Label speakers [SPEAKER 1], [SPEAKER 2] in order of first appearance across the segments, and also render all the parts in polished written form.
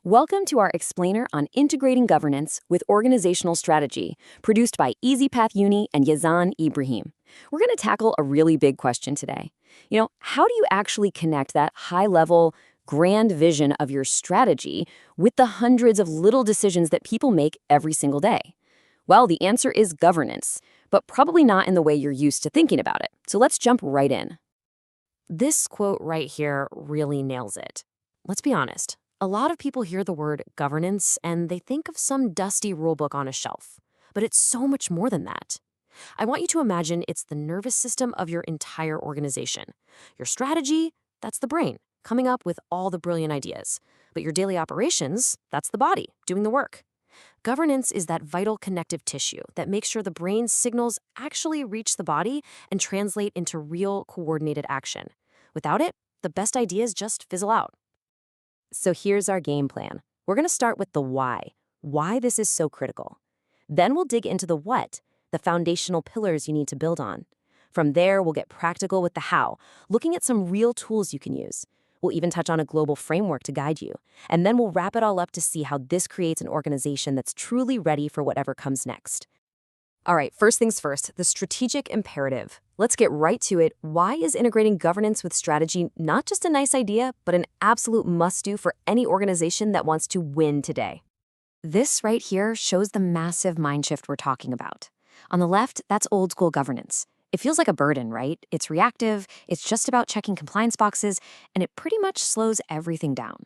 [SPEAKER 1] Welcome to our explainer on integrating governance with organizational strategy, produced by EasyPathUni and Yazan Ibrahim. We're going to tackle a really big question today. How do you actually connect that high-level, grand vision of your strategy with the hundreds of little decisions that people make every single day? Well, the answer is governance, but probably not in the way you're used to thinking about it. So let's jump right in.
[SPEAKER 2] This quote right here really nails it. Let's be honest. A lot of people hear the word governance and they think of some dusty rulebook on a shelf. But it's so much more than that. I want you to imagine it's the nervous system of your entire organization. Your strategy, that's the brain, coming up with all the brilliant ideas. But your daily operations, that's the body, doing the work. Governance is that vital connective tissue that makes sure the brain's signals actually reach the body and translate into real coordinated action. Without it, the best ideas just fizzle out.
[SPEAKER 1] So here's our game plan. We're going to start with the why this is so critical. Then we'll dig into the what, the foundational pillars you need to build on. From there, we'll get practical with the how, looking at some real tools you can use. We'll even touch on a global framework to guide you. And then we'll wrap it all up to see how this creates an organization that's truly ready for whatever comes next. All right, first things first, the strategic imperative. Let's get right to it. Why is integrating governance with strategy not just a nice idea, but an absolute must-do for any organization that wants to win today? This right here shows the massive mind shift we're talking about. On the left, that's old school governance. It feels like a burden, right? It's reactive, it's just about checking compliance boxes, and it pretty much slows everything down.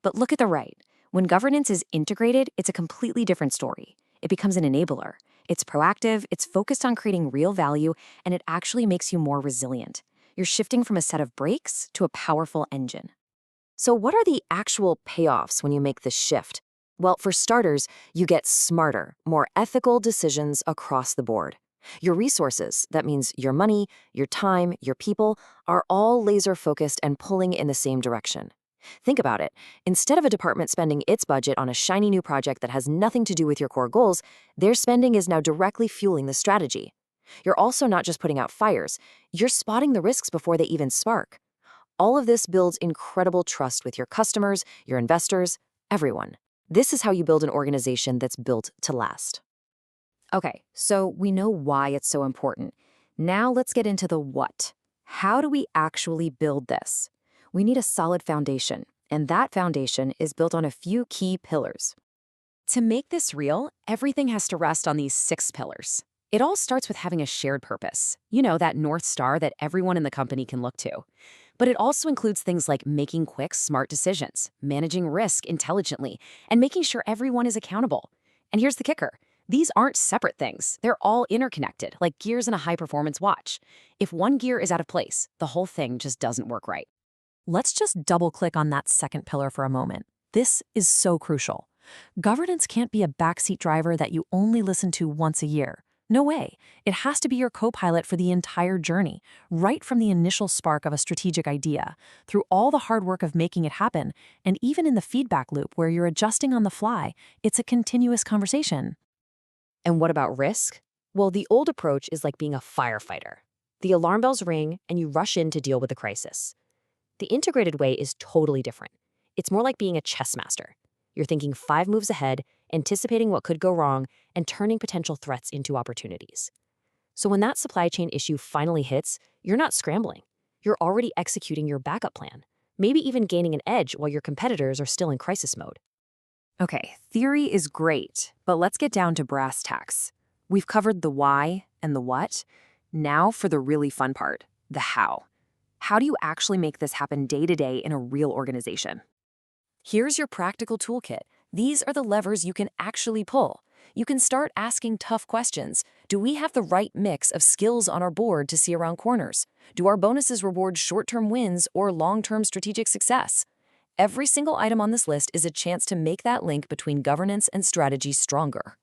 [SPEAKER 1] But look at the right. When governance is integrated, it's a completely different story. It becomes an enabler. It's proactive, it's focused on creating real value, and it actually makes you more resilient. You're shifting from a set of brakes to a powerful engine. So what are the actual payoffs when you make this shift? Well, for starters, you get smarter, more ethical decisions across the board. Your resources, that means your money, your time, your people, are all laser-focused and pulling in the same direction. Think about it. Instead of a department spending its budget on a shiny new project that has nothing to do with your core goals, their spending is now directly fueling the strategy. You're also not just putting out fires, you're spotting the risks before they even spark. All of this builds incredible trust with your customers, your investors, everyone. This is how you build an organization that's built to last. Okay, so we know why it's so important. Now let's get into the what. How do we actually build this? We need a solid foundation, and that foundation is built on a few key pillars. To make this real, everything has to rest on these 6 pillars. It all starts with having a shared purpose, that North Star that everyone in the company can look to. But it also includes things like making quick, smart decisions, managing risk intelligently, and making sure everyone is accountable. And here's the kicker. These aren't separate things. They're all interconnected, like gears in a high-performance watch. If one gear is out of place, the whole thing just doesn't work right. Let's just double-click on that second pillar for a moment. This is so crucial. Governance can't be a backseat driver that you only listen to once a year. No way. It has to be your co-pilot for the entire journey, right from the initial spark of a strategic idea, through all the hard work of making it happen, and even in the feedback loop where you're adjusting on the fly. It's a continuous conversation. And what about risk? Well, the old approach is like being a firefighter. The alarm bells ring, and you rush in to deal with the crisis. The integrated way is totally different. It's more like being a chess master. You're thinking 5 moves ahead, anticipating what could go wrong, and turning potential threats into opportunities. So when that supply chain issue finally hits, you're not scrambling. You're already executing your backup plan, maybe even gaining an edge while your competitors are still in crisis mode. Okay, theory is great, but let's get down to brass tacks. We've covered the why and the what. Now for the really fun part, the how. How do you actually make this happen day to day in a real organization? Here's your practical toolkit. These are the levers you can actually pull. You can start asking tough questions. Do we have the right mix of skills on our board to see around corners? Do our bonuses reward short-term wins or long-term strategic success? Every single item on this list is a chance to make that link between governance and strategy stronger.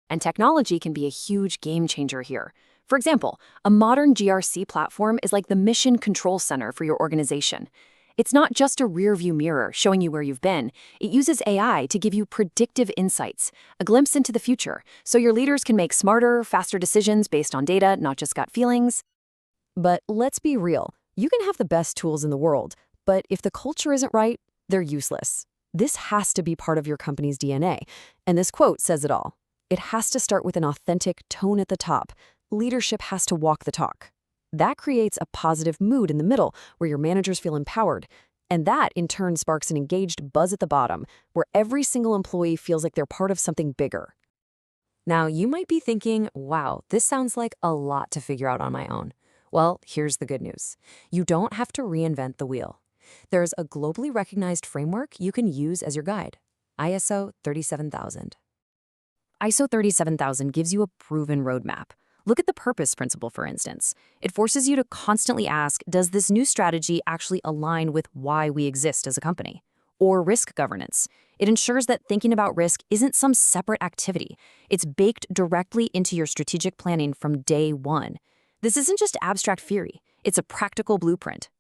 [SPEAKER 1] And technology can be a huge game changer here. For example, a modern GRC platform is like the mission control center for your organization. It's not just a rear-view mirror showing you where you've been. It uses AI to give you predictive insights, a glimpse into the future, so your leaders can make smarter, faster decisions based on data, not just gut feelings. But let's be real. You can have the best tools in the world, but if the culture isn't right, they're useless. This has to be part of your company's DNA. And this quote says it all. It has to start with an authentic tone at the top. Leadership has to walk the talk. That creates a positive mood in the middle where your managers feel empowered. And that, in turn, sparks an engaged buzz at the bottom where every single employee feels like they're part of something bigger.
[SPEAKER 2] Now, you might be thinking, wow, this sounds like a lot to figure out on my own. Well, here's the good news. You don't have to reinvent the wheel. There's a globally recognized framework you can use as your guide, ISO 37000. ISO 37000 gives you a proven roadmap. Look at the purpose principle, for instance. It forces you to constantly ask, does this new strategy actually align with why we exist as a company? Or risk governance. It ensures that thinking about risk isn't some separate activity. It's baked directly into your strategic planning from day one. This isn't just abstract theory. It's a practical blueprint.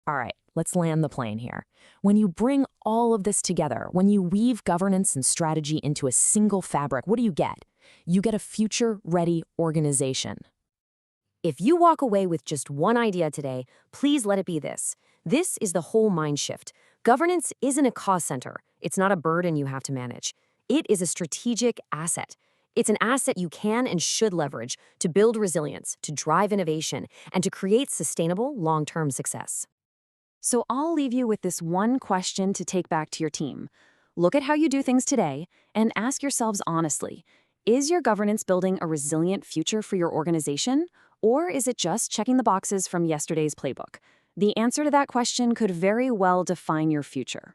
[SPEAKER 2] All right, let's land the plane here. When you bring all of this together, when you weave governance and strategy into a single fabric, what do you get? You get a future-ready organization. If you walk away with just one idea today, please let it be this. This is the whole mind shift. Governance isn't a cost center. It's not a burden you have to manage. It is a strategic asset. It's an asset you can and should leverage to build resilience, to drive innovation, and to create sustainable long-term success. So I'll leave you with this one question to take back to your team. Look at how you do things today and ask yourselves honestly, is your governance building a resilient future for your organization, or is it just checking the boxes from yesterday's playbook? The answer to that question could very well define your future.